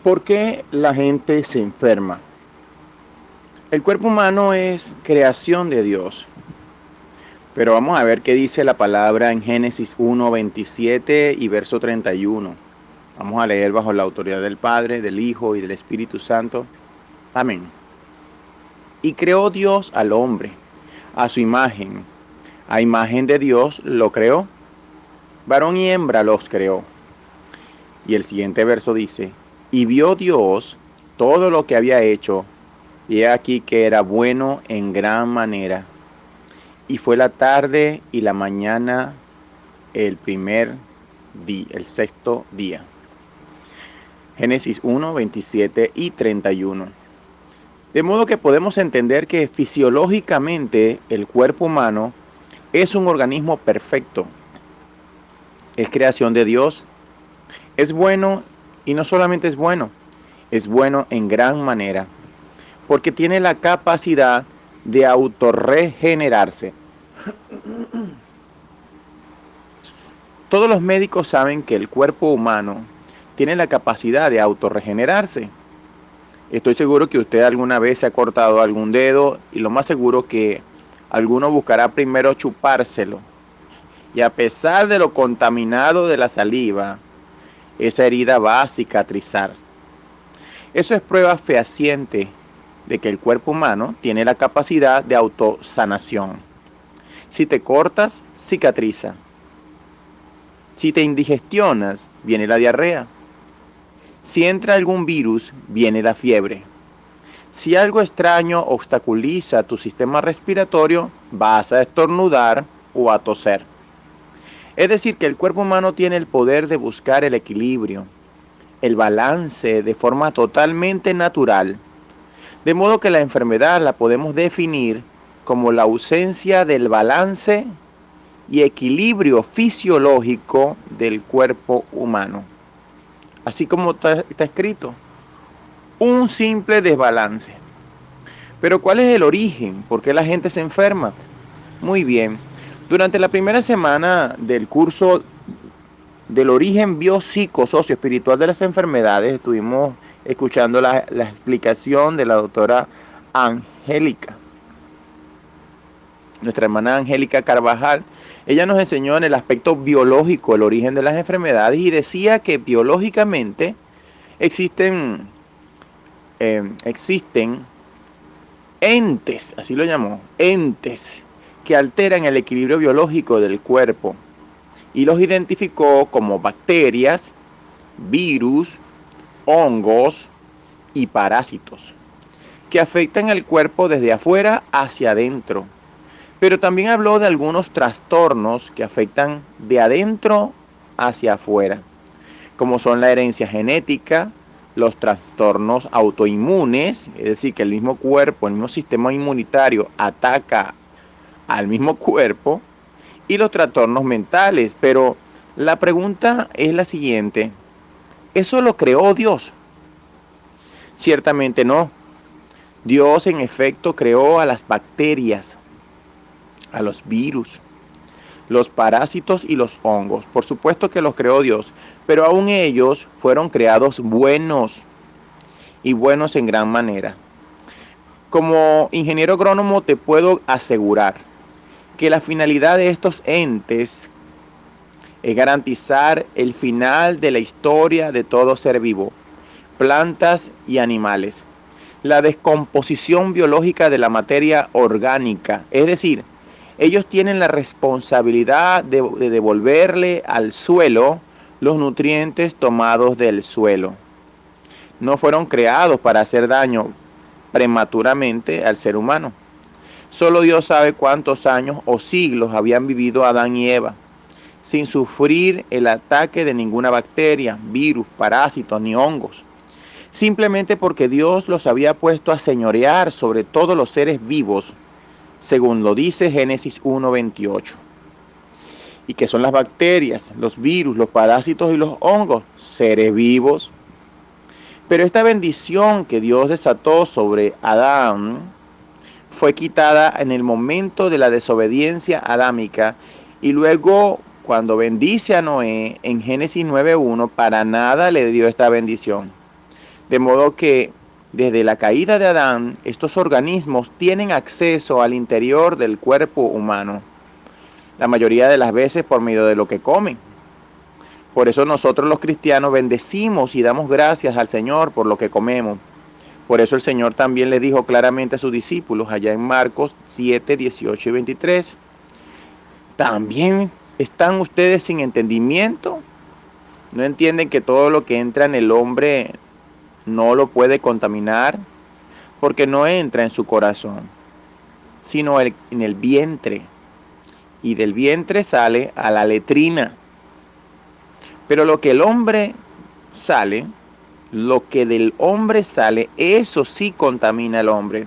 ¿Por qué la gente se enferma? El cuerpo humano es creación de Dios, pero vamos a ver qué dice la palabra en Génesis 1:27 y verso 31. Vamos a leer bajo la autoridad del Padre, del Hijo y del Espíritu Santo. Amén. Y creó Dios al hombre, a su imagen. A imagen de Dios lo creó, varón y hembra los creó. Y el siguiente verso dice, y vio Dios todo lo que había hecho, y he aquí que era bueno en gran manera. Y fue la tarde y la mañana el primer día, el sexto día. Génesis 1:27 y 31. De modo que podemos entender que fisiológicamente el cuerpo humano es un organismo perfecto. Es creación de Dios. Es bueno y no solamente es bueno en gran manera, porque tiene la capacidad de autorregenerarse. Todos los médicos saben que el cuerpo humano tiene la capacidad de autorregenerarse. Estoy seguro que usted alguna vez se ha cortado algún dedo y lo más seguro que alguno buscará primero chupárselo. Y a pesar de lo contaminado de la saliva, esa herida va a cicatrizar. Eso es prueba fehaciente de que el cuerpo humano tiene la capacidad de autosanación. Si te cortas, cicatriza. Si te indigestionas, viene la diarrea. Si entra algún virus, viene la fiebre. Si algo extraño obstaculiza tu sistema respiratorio, vas a estornudar o a toser. Es decir, que el cuerpo humano tiene el poder de buscar el equilibrio, el balance de forma totalmente natural. De modo que la enfermedad la podemos definir como la ausencia del balance y equilibrio fisiológico del cuerpo humano. Así como está escrito, un simple desbalance. Pero ¿cuál es el origen? ¿Por qué la gente se enferma? Muy bien. Durante la primera semana del curso del origen biopsico-socioespiritual de las enfermedades, estuvimos escuchando la explicación de la doctora Angélica, nuestra hermana Angélica Carvajal. Ella nos enseñó en el aspecto biológico el origen de las enfermedades y decía que biológicamente existen, existen entes, así lo llamó, entes que alteran el equilibrio biológico del cuerpo y los identificó como bacterias, virus, hongos y parásitos que afectan al cuerpo desde afuera hacia adentro. Pero también habló de algunos trastornos que afectan de adentro hacia afuera, como son la herencia genética, los trastornos autoinmunes, es decir, que el mismo cuerpo, el mismo sistema inmunitario ataca al mismo cuerpo, y los trastornos mentales. Pero la pregunta es la siguiente, ¿eso lo creó Dios? Ciertamente no. Dios en efecto creó a las bacterias, a los virus, los parásitos y los hongos. Por supuesto que los creó Dios, pero aún ellos fueron creados buenos y buenos en gran manera. Como ingeniero agrónomo te puedo asegurar que la finalidad de estos entes es garantizar el final de la historia de todo ser vivo, plantas y animales. La descomposición biológica de la materia orgánica, es decir, ellos tienen la responsabilidad de devolverle al suelo los nutrientes tomados del suelo. No fueron creados para hacer daño prematuramente al ser humano. Solo Dios sabe cuántos años o siglos habían vivido Adán y Eva, sin sufrir el ataque de ninguna bacteria, virus, parásitos ni hongos, simplemente porque Dios los había puesto a señorear sobre todos los seres vivos, según lo dice Génesis 1:28. ¿Y qué son las bacterias, los virus, los parásitos y los hongos? Seres vivos. Pero esta bendición que Dios desató sobre Adán fue quitada en el momento de la desobediencia adámica y luego cuando bendice a Noé en Génesis 9:1 para nada le dio esta bendición. De modo que desde la caída de Adán, estos organismos tienen acceso al interior del cuerpo humano, la mayoría de las veces por medio de lo que comen. Por eso nosotros los cristianos bendecimos y damos gracias al Señor por lo que comemos. Por eso el Señor también le dijo claramente a sus discípulos allá en Marcos 7, 18 y 23. ¿También están ustedes sin entendimiento? ¿No entienden que todo lo que entra en el hombre no lo puede contaminar? Porque no entra en su corazón, sino en el vientre. Y del vientre sale a la letrina. Pero lo que del hombre sale, eso sí contamina al hombre,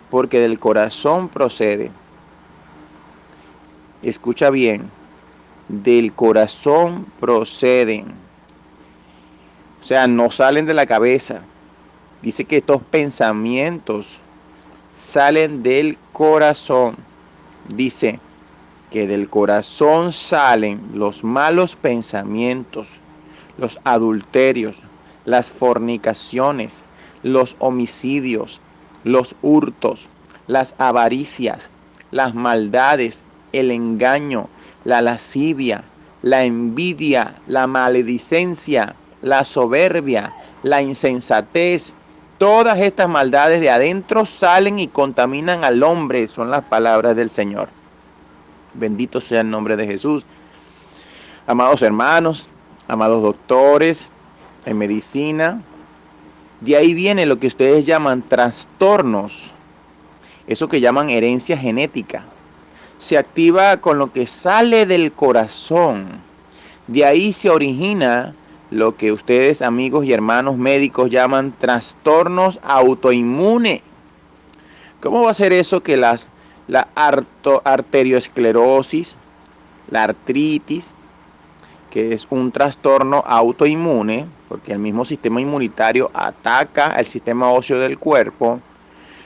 porque del corazón procede. Escucha bien, del corazón proceden. O sea, no salen de la cabeza. Dice que estos pensamientos salen del corazón. Dice que del corazón salen los malos pensamientos, los adulterios, las fornicaciones, los homicidios, los hurtos, las avaricias, las maldades, el engaño, la lascivia, la envidia, la maledicencia, la soberbia, la insensatez. Todas estas maldades de adentro salen y contaminan al hombre, son las palabras del Señor. Bendito sea el nombre de Jesús. Amados hermanos, amados doctores en medicina, de ahí viene lo que ustedes llaman trastornos, eso que llaman herencia genética. Se activa con lo que sale del corazón. De ahí se origina lo que ustedes, amigos y hermanos médicos, llaman trastornos autoinmunes. ¿Cómo va a ser eso que la arteriosclerosis, la artritis, que es un trastorno autoinmune, porque el mismo sistema inmunitario ataca al sistema óseo del cuerpo?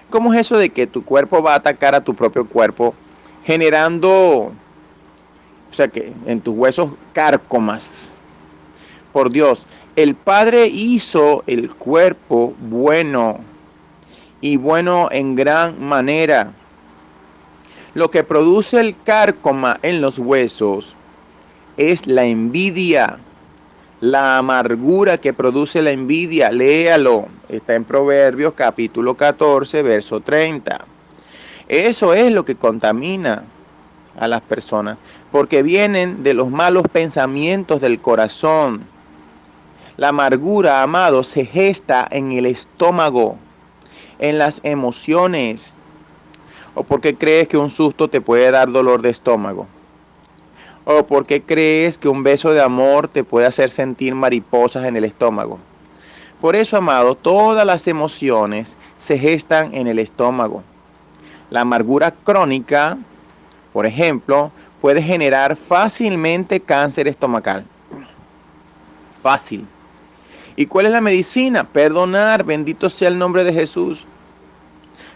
¿Cómo es eso de que tu cuerpo va a atacar a tu propio cuerpo, generando, o sea, que en tus huesos cárcomas? Por Dios, el Padre hizo el cuerpo bueno, y bueno en gran manera. Lo que produce el cárcoma en los huesos es la envidia, la amargura que produce la envidia. Léalo, está en Proverbios capítulo 14, verso 30. Eso es lo que contamina a las personas, porque vienen de los malos pensamientos del corazón. La amargura, amado, se gesta en el estómago, en las emociones. ¿O por qué crees que un susto te puede dar dolor de estómago? ¿O por qué crees que un beso de amor te puede hacer sentir mariposas en el estómago? Por eso, amado, todas las emociones se gestan en el estómago. La amargura crónica, por ejemplo, puede generar fácilmente cáncer estomacal. Fácil. ¿Y cuál es la medicina? Perdonar. Bendito sea el nombre de Jesús.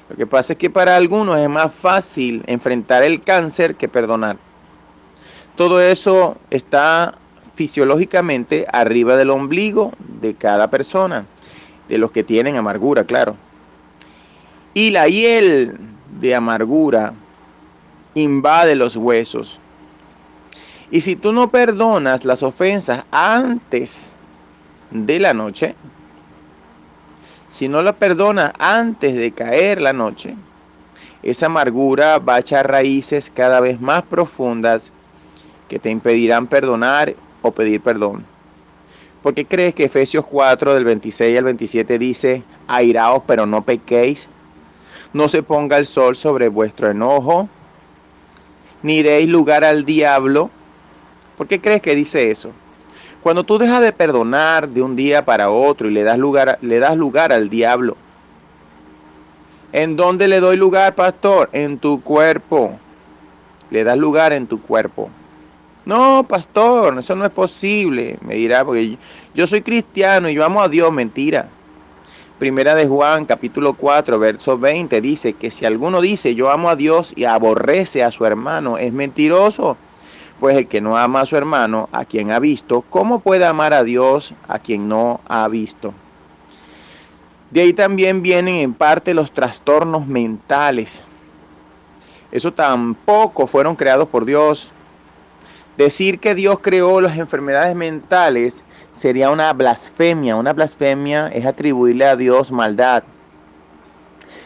Lo que pasa es que para algunos es más fácil enfrentar el cáncer que perdonar. Todo eso está fisiológicamente arriba del ombligo de cada persona, de los que tienen amargura, claro. Y la hiel de amargura invade los huesos. Y si tú no perdonas las ofensas antes de la noche, si no la perdonas antes de caer la noche, esa amargura va a echar raíces cada vez más profundas que te impedirán perdonar o pedir perdón. ¿Por qué crees que Efesios 4 del 26 al 27 dice: airaos pero no pequéis? No se ponga el sol sobre vuestro enojo, ni deis lugar al diablo. ¿Por qué crees que dice eso? Cuando tú dejas de perdonar de un día para otro y le das lugar al diablo. ¿En dónde le doy lugar, pastor? En tu cuerpo. Le das lugar en tu cuerpo. No, pastor, eso no es posible. Me dirá, porque yo soy cristiano y yo amo a Dios. Mentira. Primera de Juan, capítulo 4, verso 20, dice que si alguno dice yo amo a Dios y aborrece a su hermano, es mentiroso. Pues el que no ama a su hermano, a quien ha visto, ¿cómo puede amar a Dios a quien no ha visto? De ahí también vienen en parte los trastornos mentales. Eso tampoco fueron creados por Dios. Decir que Dios creó las enfermedades mentales sería una blasfemia. Una blasfemia es atribuirle a Dios maldad.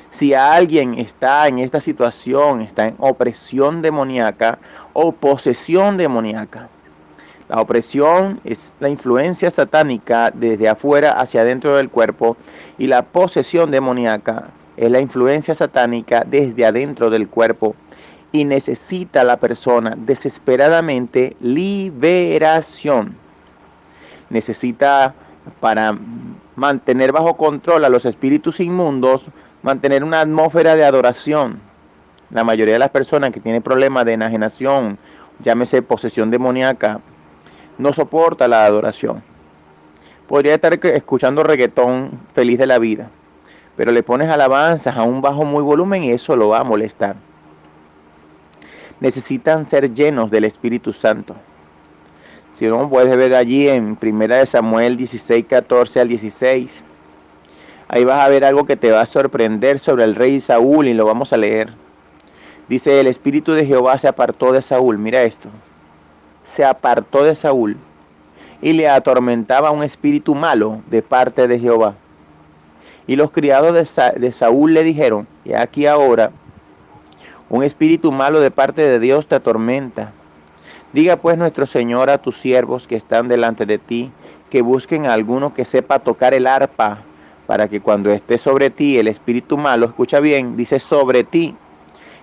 Si alguien está en esta situación, está en opresión demoníaca o posesión demoníaca. La opresión es la influencia satánica desde afuera hacia adentro del cuerpo y la posesión demoníaca es la influencia satánica desde adentro del cuerpo y necesita la persona desesperadamente liberación. Necesita, para mantener bajo control a los espíritus inmundos, mantener una atmósfera de adoración. La mayoría de las personas que tienen problemas de enajenación, llámese posesión demoníaca, no soporta la adoración. Podría estar escuchando reggaetón feliz de la vida, pero le pones alabanzas a un bajo muy volumen y eso lo va a molestar. Necesitan ser llenos del Espíritu Santo. Si no, puedes ver allí en 1 Samuel 16, 14 al 16. Ahí vas a ver algo que te va a sorprender sobre el rey Saúl y lo vamos a leer. Dice, el Espíritu de Jehová se apartó de Saúl. Mira esto. Se apartó de Saúl y le atormentaba un espíritu malo de parte de Jehová. Y los criados de Saúl le dijeron, y aquí ahora, un espíritu malo de parte de Dios te atormenta. Diga pues nuestro Señor a tus siervos que están delante de ti, que busquen a alguno que sepa tocar el arpa, para que cuando esté sobre ti el espíritu malo, escucha bien, dice sobre ti,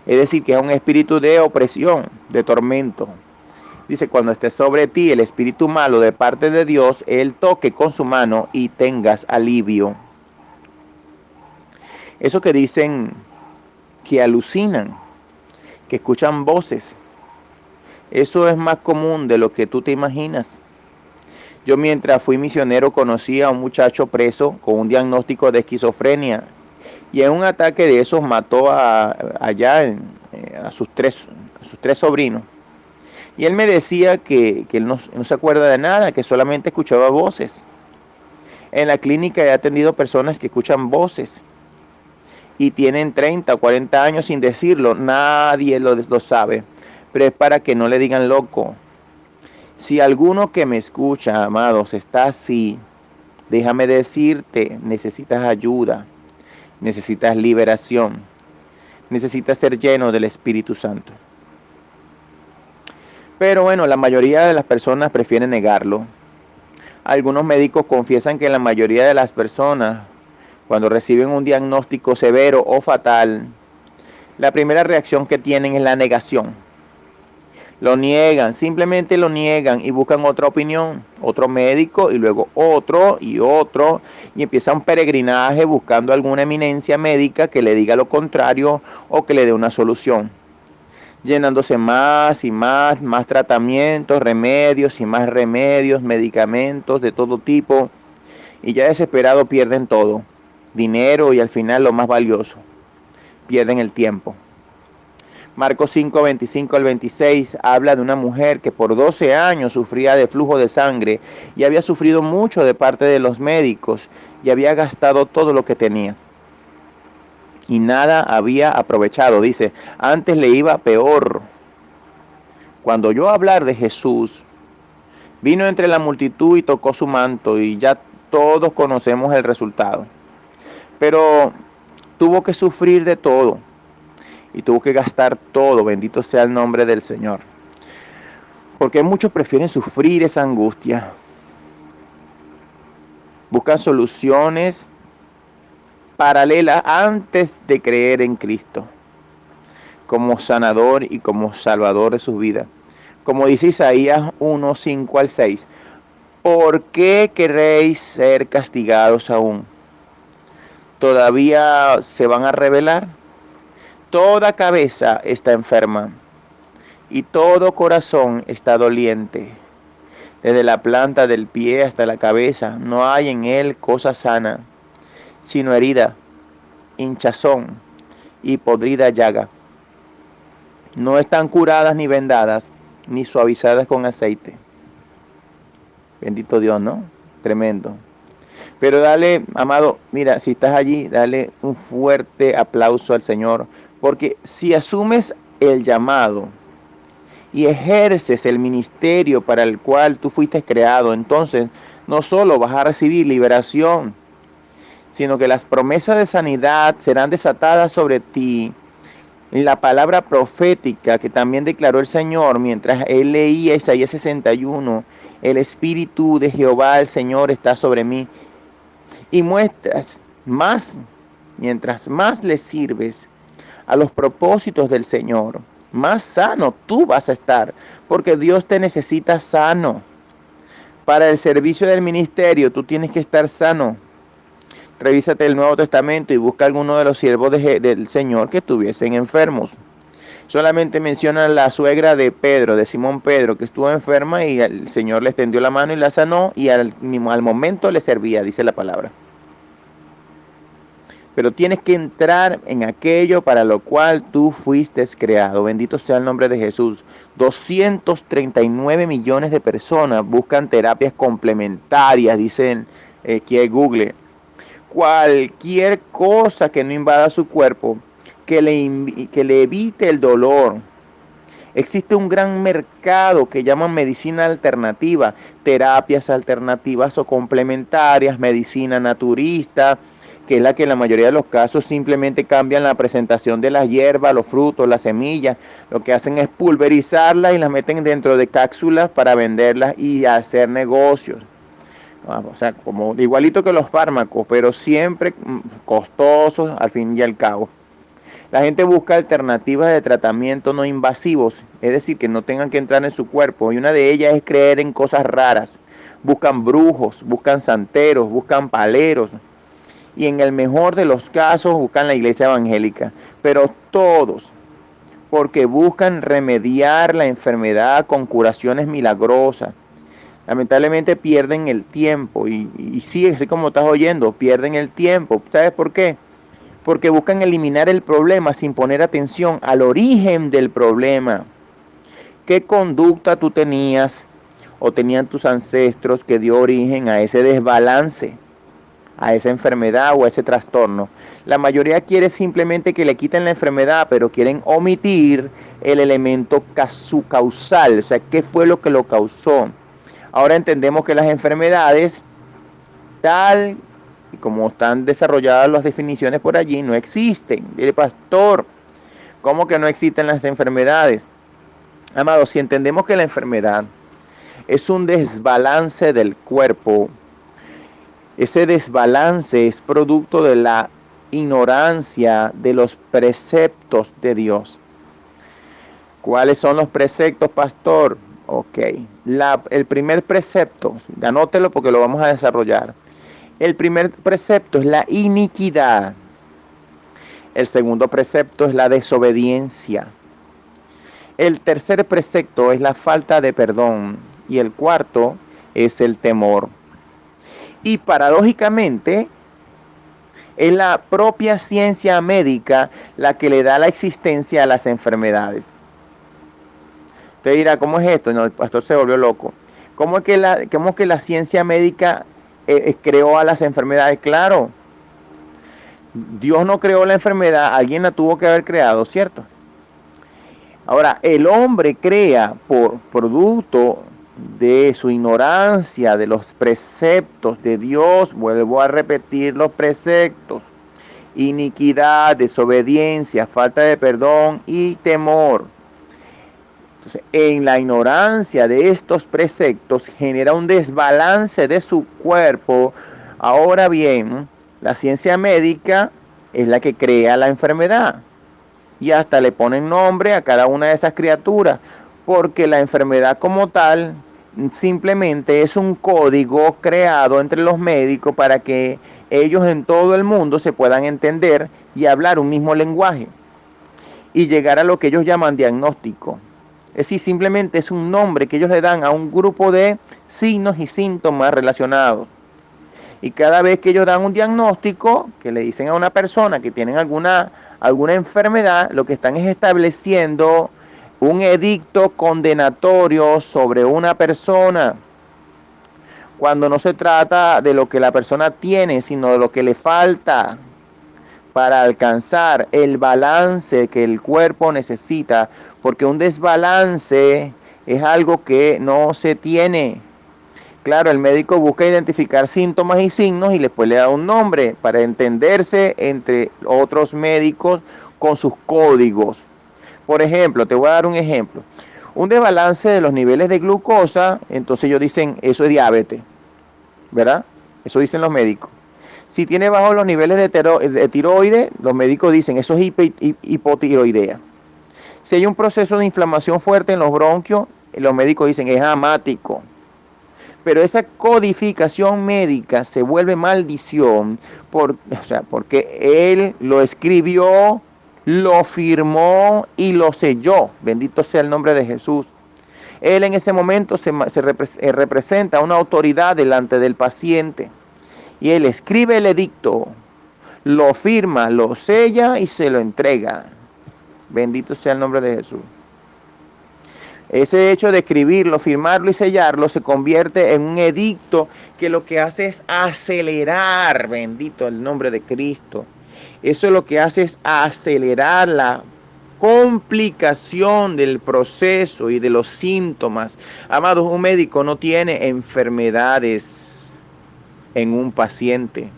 es decir, que es un espíritu de opresión, de tormento. Dice, cuando esté sobre ti el espíritu malo de parte de Dios, Él toque con su mano y tengas alivio. Eso que dicen que alucinan, que escuchan voces, eso es más común de lo que tú te imaginas. Yo mientras fui misionero conocí a un muchacho preso con un diagnóstico de esquizofrenia y en un ataque de esos mató a sus tres sobrinos. Y él me decía que él no se acuerda de nada, que solamente escuchaba voces. En la clínica he atendido personas que escuchan voces y tienen 30 o 40 años sin decirlo. Nadie lo sabe, pero es para que no le digan loco. Si alguno que me escucha, amados, está así, déjame decirte, necesitas ayuda, necesitas liberación, necesitas ser lleno del Espíritu Santo. Pero bueno, la mayoría de las personas prefieren negarlo. Algunos médicos confiesan que la mayoría de las personas, cuando reciben un diagnóstico severo o fatal, la primera reacción que tienen es la negación. Lo niegan, simplemente lo niegan y buscan otra opinión, otro médico y luego otro y empieza un peregrinaje buscando alguna eminencia médica que le diga lo contrario o que le dé una solución, llenándose más y más tratamientos, remedios y más remedios, medicamentos de todo tipo y ya desesperado pierden todo, dinero y al final lo más valioso, pierden el tiempo. Marcos 5, 25 al 26 habla de una mujer que por 12 años sufría de flujo de sangre y había sufrido mucho de parte de los médicos y había gastado todo lo que tenía. Y nada había aprovechado. Dice, antes le iba peor. Cuando oyó hablar de Jesús, vino entre la multitud y tocó su manto y ya todos conocemos el resultado. Pero tuvo que sufrir de todo. Y tuvo que gastar todo, bendito sea el nombre del Señor. Porque muchos prefieren sufrir esa angustia. Buscan soluciones paralelas antes de creer en Cristo como sanador y como salvador de sus vidas. Como dice Isaías 1, 5 al 6. ¿Por qué queréis ser castigados aún? ¿Todavía se van a rebelar? Toda cabeza está enferma y todo corazón está doliente. Desde la planta del pie hasta la cabeza no hay en él cosa sana, sino herida, hinchazón y podrida llaga. No están curadas ni vendadas, ni suavizadas con aceite. Bendito Dios, ¿no? Tremendo. Pero dale, amado, mira, si estás allí, dale un fuerte aplauso al Señor, porque si asumes el llamado y ejerces el ministerio para el cual tú fuiste creado, entonces no solo vas a recibir liberación, sino que las promesas de sanidad serán desatadas sobre ti. La palabra profética que también declaró el Señor mientras él leía Isaías 61, el Espíritu de Jehová el Señor está sobre mí. Y muestras más, mientras más le sirves a los propósitos del Señor, más sano tú vas a estar, porque Dios te necesita sano. Para el servicio del ministerio tú tienes que estar sano. Revísate el Nuevo Testamento y busca alguno de los siervos del Señor que estuviesen enfermos. Solamente menciona la suegra de Pedro, de Simón Pedro, que estuvo enferma y el Señor le extendió la mano y la sanó y al momento le servía, dice la palabra. Pero tienes que entrar en aquello para lo cual tú fuiste creado. Bendito sea el nombre de Jesús. 239 millones de personas buscan terapias complementarias, dicen aquí en Google. Cualquier cosa que no invada su cuerpo, que le evite el dolor. Existe un gran mercado que llaman medicina alternativa, terapias alternativas o complementarias, medicina naturista, que es la que en la mayoría de los casos simplemente cambian la presentación de las hierbas, los frutos, las semillas. Lo que hacen es pulverizarlas y las meten dentro de cápsulas para venderlas y hacer negocios. O sea, como igualito que los fármacos, pero siempre costosos al fin y al cabo. La gente busca alternativas de tratamiento no invasivos, es decir, que no tengan que entrar en su cuerpo. Y una de ellas es creer en cosas raras. Buscan brujos, buscan santeros, buscan paleros. Y en el mejor de los casos buscan la iglesia evangélica. Pero todos, porque buscan remediar la enfermedad con curaciones milagrosas. Lamentablemente pierden el tiempo. Y sí, así como estás oyendo, pierden el tiempo. ¿Sabes por qué? Porque buscan eliminar el problema sin poner atención al origen del problema. ¿Qué conducta tú tenías o tenían tus ancestros que dio origen a ese desbalance, a esa enfermedad o a ese trastorno? La mayoría quiere simplemente que le quiten la enfermedad, pero quieren omitir el elemento causal, o sea, ¿qué fue lo que lo causó? Ahora entendemos que las enfermedades, tal y como están desarrolladas las definiciones por allí, no existen. Dile, pastor, ¿cómo que no existen las enfermedades? Amados, si entendemos que la enfermedad es un desbalance del cuerpo, ese desbalance es producto de la ignorancia de los preceptos de Dios. ¿Cuáles son los preceptos, pastor? Ok, el primer precepto, anótelo porque lo vamos a desarrollar. El primer precepto es la iniquidad. El segundo precepto es la desobediencia. El tercer precepto es la falta de perdón. Y el cuarto es el temor. Y paradójicamente, es la propia ciencia médica la que le da la existencia a las enfermedades. Usted dirá, ¿cómo es esto? No, el pastor se volvió loco. ¿Cómo es que la ciencia médica creó a las enfermedades? Claro, Dios no creó la enfermedad, alguien la tuvo que haber creado, ¿cierto? Ahora, el hombre crea por producto de su ignorancia de los preceptos de Dios, vuelvo a repetir los preceptos, iniquidad, desobediencia, falta de perdón y temor. Entonces, en la ignorancia de estos preceptos genera un desbalance de su cuerpo. Ahora bien, la ciencia médica es la que crea la enfermedad y hasta le ponen nombre a cada una de esas criaturas, porque la enfermedad como tal simplemente es un código creado entre los médicos para que ellos en todo el mundo se puedan entender y hablar un mismo lenguaje y llegar a lo que ellos llaman diagnóstico. Es decir, simplemente es un nombre que ellos le dan a un grupo de signos y síntomas relacionados. Y cada vez que ellos dan un diagnóstico, que le dicen a una persona que tienen alguna enfermedad, lo que están es estableciendo un edicto condenatorio sobre una persona. cuando no se trata de lo que la persona tiene, sino de lo que le falta para alcanzar el balance que el cuerpo necesita, porque un desbalance es algo que no se tiene. Claro, el médico busca identificar síntomas y signos y después le da un nombre para entenderse entre otros médicos con sus códigos. Por ejemplo, te voy a dar un ejemplo. Un desbalance de los niveles de glucosa, entonces ellos dicen, eso es diabetes, ¿verdad? Eso dicen los médicos. Si tiene bajos los niveles de tiroides, los médicos dicen, eso es hipotiroidea. Si hay un proceso de inflamación fuerte en los bronquios, los médicos dicen, es amático. Pero esa codificación médica se vuelve maldición porque él lo escribió, lo firmó y lo selló. Bendito sea el nombre de Jesús. Él en ese momento representa una autoridad delante del paciente. Y él escribe el edicto, lo firma, lo sella y se lo entrega. Bendito sea el nombre de Jesús. Ese hecho de escribirlo, firmarlo y sellarlo se convierte en un edicto que lo que hace es acelerar, bendito el nombre de Cristo. Eso lo que hace es acelerar la complicación del proceso y de los síntomas. Amados, un médico no tiene enfermedades en un paciente.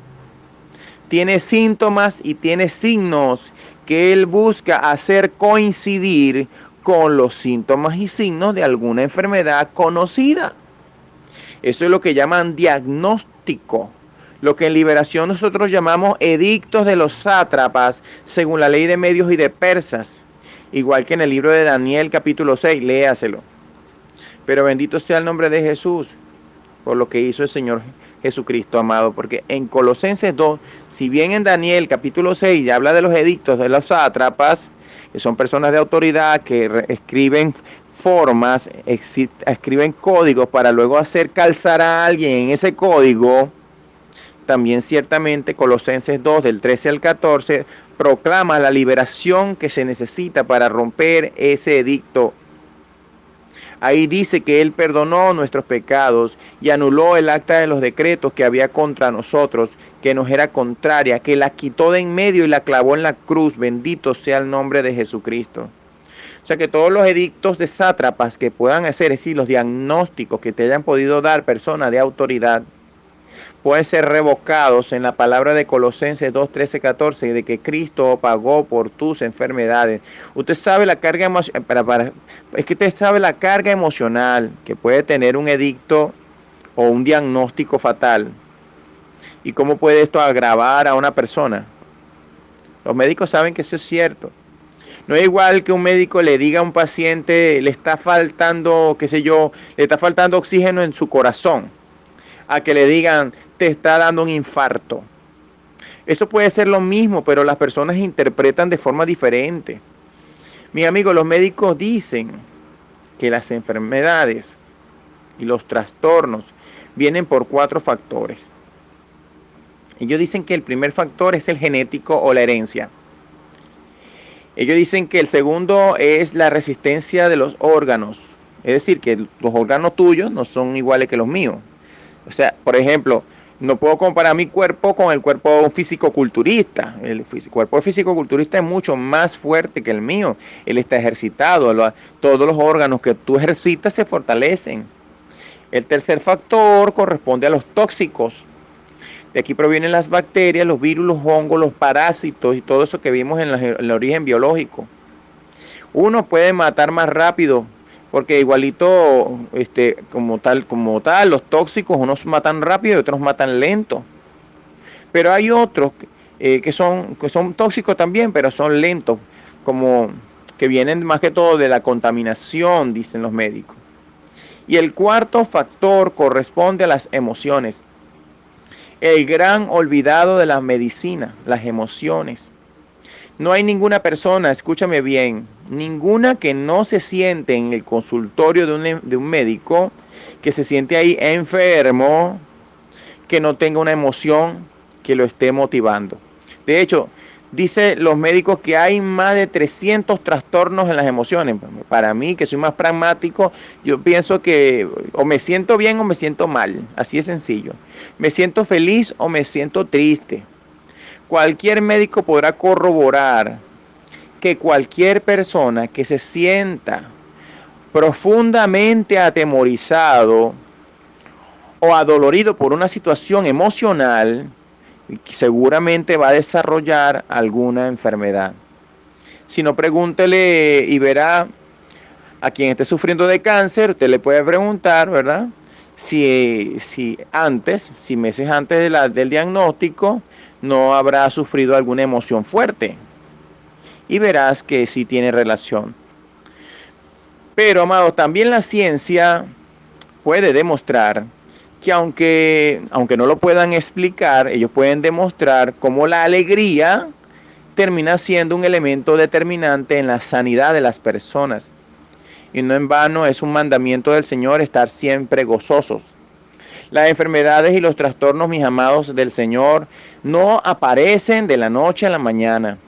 Tiene síntomas y tiene signos que él busca hacer coincidir con los síntomas y signos de alguna enfermedad conocida. Eso es lo que llaman diagnóstico. Lo que en liberación nosotros llamamos edictos de los sátrapas, según la ley de medios y de persas. Igual que en el libro de Daniel capítulo 6, léaselo. Pero bendito sea el nombre de Jesús por lo que hizo el Señor Jesucristo, amado. Porque en Colosenses 2, si bien en Daniel capítulo 6 ya habla de los edictos de los sátrapas, que son personas de autoridad que escriben formas, escriben códigos para luego hacer calzar a alguien en ese código, también ciertamente Colosenses 2 del 13 al 14 proclama la liberación que se necesita para romper ese edicto. Ahí dice que Él perdonó nuestros pecados y anuló el acta de los decretos que había contra nosotros, que nos era contraria, que la quitó de en medio y la clavó en la cruz. Bendito sea el nombre de Jesucristo. O sea que todos los edictos de sátrapas que puedan hacer, es decir, los diagnósticos que te hayan podido dar personas de autoridad, pueden ser revocados en la palabra de Colosenses 2, 13, 14, de que Cristo pagó por tus enfermedades. Usted sabe la carga emocional, es que usted sabe la carga emocional que puede tener un edicto o un diagnóstico fatal. ¿Y cómo puede esto agravar a una persona? Los médicos saben que eso es cierto. No es igual que un médico le diga a un paciente, le está faltando, qué sé yo, le está faltando oxígeno en su corazón, a que le digan, te está dando un infarto. Eso puede ser lo mismo, pero las personas interpretan de forma diferente. Mi amigo, los médicos dicen que las enfermedades y los trastornos vienen por 4 factores. Ellos dicen que el primer factor es el genético o la herencia. Ellos dicen que el segundo es la resistencia de los órganos. Es decir, que los órganos tuyos no son iguales que los míos. O sea, por ejemplo, no puedo comparar mi cuerpo con el cuerpo de un fisicoculturista. El cuerpo de fisicoculturista es mucho más fuerte que el mío. Él está ejercitado. Todos los órganos que tú ejercitas se fortalecen. El tercer factor corresponde a los tóxicos. De aquí provienen las bacterias, los virus, los hongos, los parásitos y todo eso que vimos en el origen biológico. Uno puede matar más rápido, porque igualito, como tal, los tóxicos, unos matan rápido y otros matan lento. Pero hay otros que son tóxicos también, pero son lentos, como que vienen más que todo de la contaminación, dicen los médicos. Y el cuarto factor corresponde a las emociones. El gran olvidado de la medicina, las emociones. No hay ninguna persona, escúchame bien, ninguna que no se siente en el consultorio de un médico, que se siente ahí enfermo, que no tenga una emoción que lo esté motivando. De hecho, Dice los médicos que hay más de 300 trastornos en las emociones. Para mí, que soy más pragmático, yo pienso que o me siento bien o me siento mal. Así de sencillo. Me siento feliz o me siento triste. Cualquier médico podrá corroborar que cualquier persona que se sienta profundamente atemorizado o adolorido por una situación emocional, seguramente va a desarrollar alguna enfermedad. Si no, pregúntele y verá a quien esté sufriendo de cáncer, usted le puede preguntar, ¿verdad? Si meses antes del diagnóstico, no habrá sufrido alguna emoción fuerte. Y verás que sí tiene relación. Pero, amados, también la ciencia puede demostrar que aunque no lo puedan explicar, ellos pueden demostrar cómo la alegría termina siendo un elemento determinante en la sanidad de las personas. Y no en vano es un mandamiento del Señor estar siempre gozosos. Las enfermedades y los trastornos, mis amados del Señor, no aparecen de la noche a la mañana.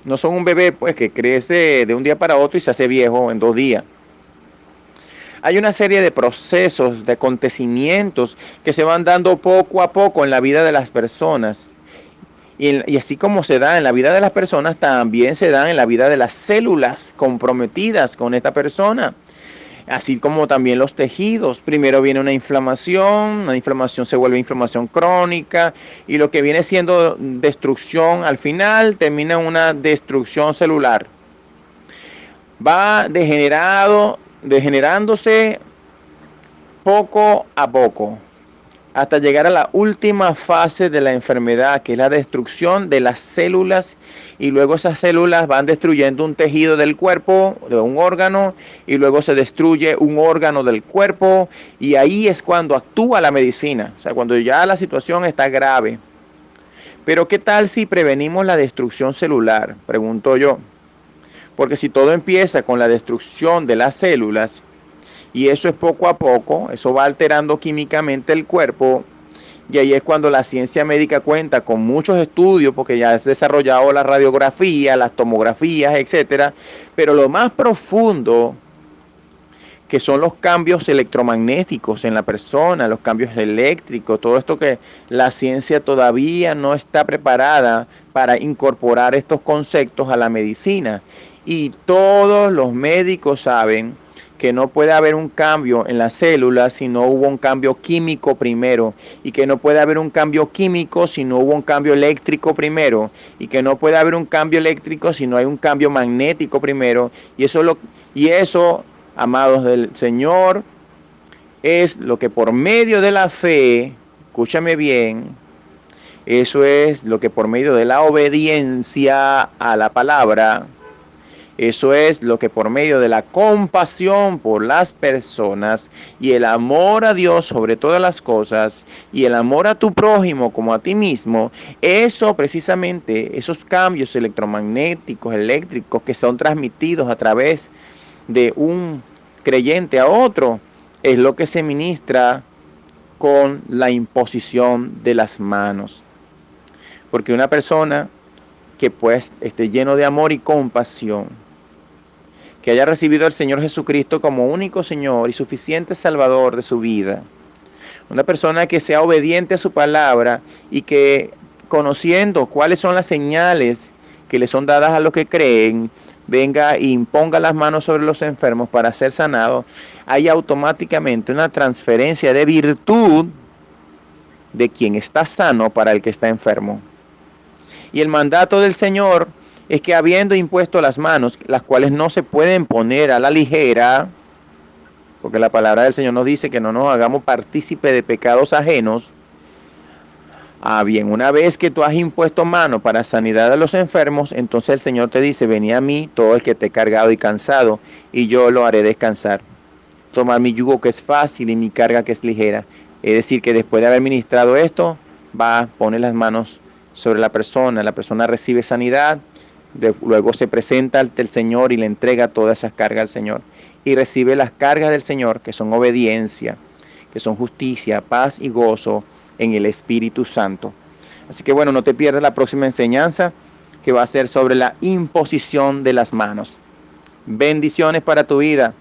No son un bebé pues que crece de un día para otro y se hace viejo en 2 días. Hay una serie de procesos, de acontecimientos que se van dando poco a poco en la vida de las personas. Y así como se da en la vida de las personas, también se da en la vida de las células comprometidas con esta persona. Así como también los tejidos. Primero viene una inflamación se vuelve inflamación crónica y lo que viene siendo destrucción al final termina en una destrucción celular. Va degenerándose poco a poco hasta llegar a la última fase de la enfermedad, que es la destrucción de las células, y luego esas células van destruyendo un tejido del cuerpo, de un órgano, y luego se destruye un órgano del cuerpo, y ahí es cuando actúa la medicina, o sea, cuando ya la situación está grave. Pero ¿qué tal si prevenimos la destrucción celular? Pregunto yo. Porque si todo empieza con la destrucción de las células, y eso es poco a poco, eso va alterando químicamente el cuerpo, y ahí es cuando la ciencia médica cuenta con muchos estudios, porque ya has desarrollado la radiografía, las tomografías, etcétera. Pero lo más profundo, que son los cambios electromagnéticos en la persona, los cambios eléctricos, todo esto que la ciencia todavía no está preparada para incorporar estos conceptos a la medicina. Y todos los médicos saben que no puede haber un cambio en las células si no hubo un cambio químico primero, y que no puede haber un cambio químico si no hubo un cambio eléctrico primero, y que no puede haber un cambio eléctrico si no hay un cambio magnético primero, y eso, amados del Señor, es lo que por medio de la fe, escúchame bien, eso es lo que por medio de la obediencia a la palabra, eso es lo que por medio de la compasión por las personas y el amor a Dios sobre todas las cosas y el amor a tu prójimo como a ti mismo, eso precisamente, esos cambios electromagnéticos, eléctricos que son transmitidos a través de un creyente a otro, es lo que se ministra con la imposición de las manos. Porque una persona que pues esté lleno de amor y compasión, que haya recibido al Señor Jesucristo como único Señor y suficiente Salvador de su vida, una persona que sea obediente a su palabra y que, conociendo cuáles son las señales que le son dadas a los que creen, venga e imponga las manos sobre los enfermos para ser sanados, hay automáticamente una transferencia de virtud de quien está sano para el que está enfermo. Y el mandato del Señor es que, habiendo impuesto las manos, las cuales no se pueden poner a la ligera, porque la palabra del Señor nos dice que no nos hagamos partícipe de pecados ajenos. Bien, una vez que tú has impuesto mano para sanidad de los enfermos, entonces el Señor te dice: vení a mí todo el que esté cargado y cansado, y yo lo haré descansar. Tomar mi yugo, que es fácil, y mi carga, que es ligera. Es decir, que después de haber ministrado esto, pone las manos sobre la persona recibe sanidad, luego se presenta ante el Señor y le entrega todas esas cargas al Señor. Y recibe las cargas del Señor, que son obediencia, que son justicia, paz y gozo en el Espíritu Santo. Así que bueno, no te pierdas la próxima enseñanza. que va a ser sobre la imposición de las manos. Bendiciones para tu vida.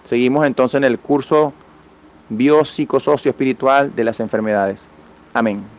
Seguimos entonces en el curso biopsicosocio espiritual de las enfermedades. Amén.